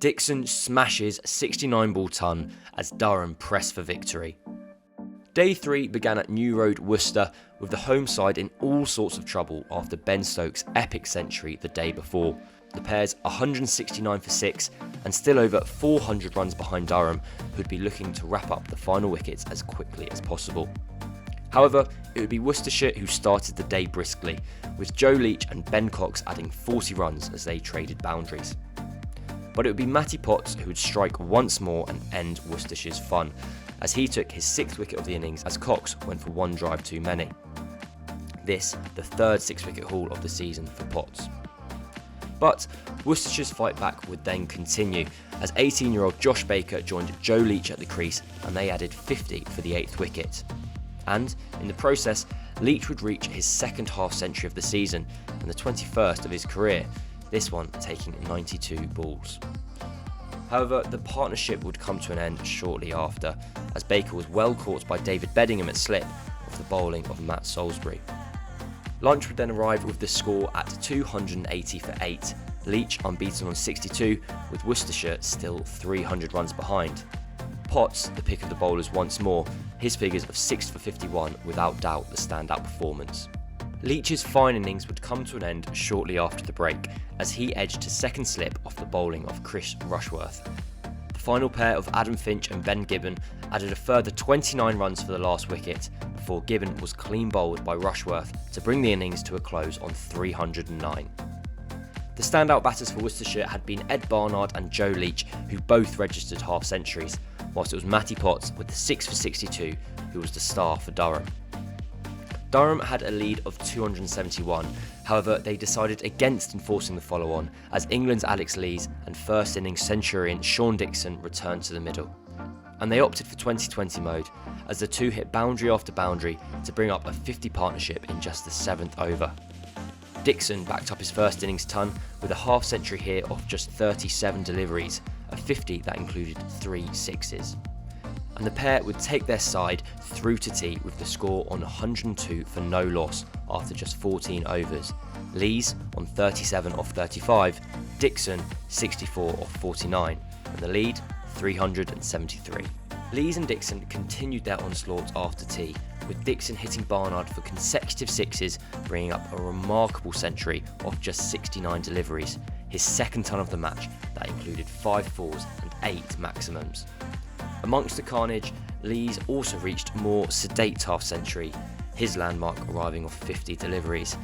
Dixon smashes 69 ball ton as Durham press for victory. Day 3 began at New Road, Worcester, with the home side in all sorts of trouble after Ben Stokes' epic century the day before. The Pears 169 for 6 and still over 400 runs behind Durham, who'd be looking to wrap up the final wickets as quickly as possible. However, it would be Worcestershire who started the day briskly, with Joe Leach and Ben Cox adding 40 runs as they traded boundaries. But it would be Matty Potts who would strike once more and end Worcestershire's fun, as he took his 6th wicket of the innings as Cox went for one drive too many. This, the third 6-wicket haul of the season for Potts. But Worcestershire's fight back would then continue, as 18-year-old Josh Baker joined Joe Leach at the crease and they added 50 for the 8th wicket. And, in the process, Leach would reach his second half-century of the season and the 21st of his career, this one taking 92 balls. However, the partnership would come to an end shortly after, as Baker was well caught by David Beddingham at slip off the bowling of Matt Salisbury. Lunch would then arrive with the score at 280 for 8, Leach unbeaten on 62, with Worcestershire still 300 runs behind. Potts, the pick of the bowlers once more, his figures of 6 for 51 without doubt the standout performance. Leach's fine innings would come to an end shortly after the break, as he edged to second slip off the bowling of Chris Rushworth. The final pair of Adam Finch and Ben Gibbon added a further 29 runs for the last wicket, before Gibbon was clean bowled by Rushworth to bring the innings to a close on 309. The standout batters for Worcestershire had been Ed Barnard and Joe Leach, who both registered half-centuries, whilst it was Matty Potts with the 6 for 62 who was the star for Durham. Durham had a lead of 271, however they decided against enforcing the follow-on as England's Alex Lees and first innings centurion Sean Dixon returned to the middle. And they opted for 2020 mode, as the two hit boundary after boundary to bring up a 50 partnership in just the 7th over. Dixon backed up his first innings ton with a half-century here off just 37 deliveries, a 50 that included 3 sixes. And the pair would take their side through to tea with the score on 102 for no loss after just 14 overs. Lees on 37 off 35, Dixon 64 off 49, and the lead 373. Lees and Dixon continued their onslaught after tea, with Dixon hitting Barnard for consecutive sixes, bringing up a remarkable century of just 69 deliveries, his second ton of the match that included 5 fours and 8 maximums. Amongst the carnage, Lees also reached more sedate half-century, his landmark arriving off 50 deliveries.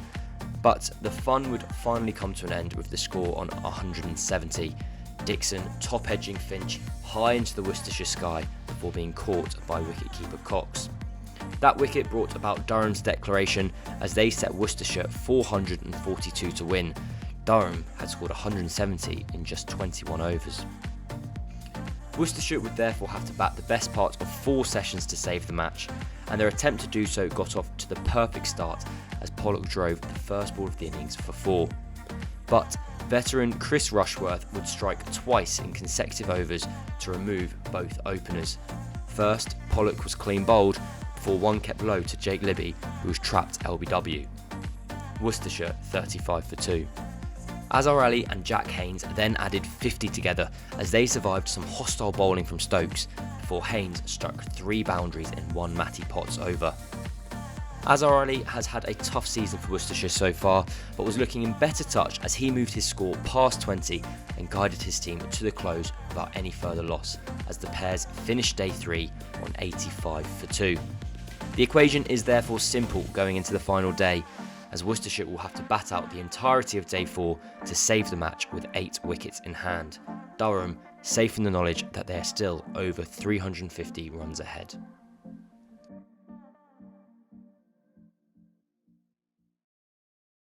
But the fun would finally come to an end with the score on 170, Dixon top-edging Finch high into the Worcestershire sky before being caught by wicketkeeper Cox. That wicket brought about Durham's declaration as they set Worcestershire 442 to win. Durham had scored 170 in just 21 overs. Worcestershire would therefore have to bat the best part of 4 sessions to save the match, and their attempt to do so got off to the perfect start as Pollock drove the first ball of the innings for 4. But veteran Chris Rushworth would strike twice in consecutive overs to remove both openers. First, Pollock was clean bowled before one kept low to Jake Libby, who was trapped LBW. Worcestershire 35 for 2. Azhar and Jack Haynes then added 50 together as they survived some hostile bowling from Stokes before Haynes struck 3 boundaries in one Matty Potts over. Azhar has had a tough season for Worcestershire so far, but was looking in better touch as he moved his score past 20 and guided his team to the close without any further loss, as the Pears finished day 3 on 85 for 2. The equation is therefore simple going into the final day, as Worcestershire will have to bat out the entirety of day 4 to save the match with 8 wickets in hand. Durham safe in the knowledge that they are still over 350 runs ahead.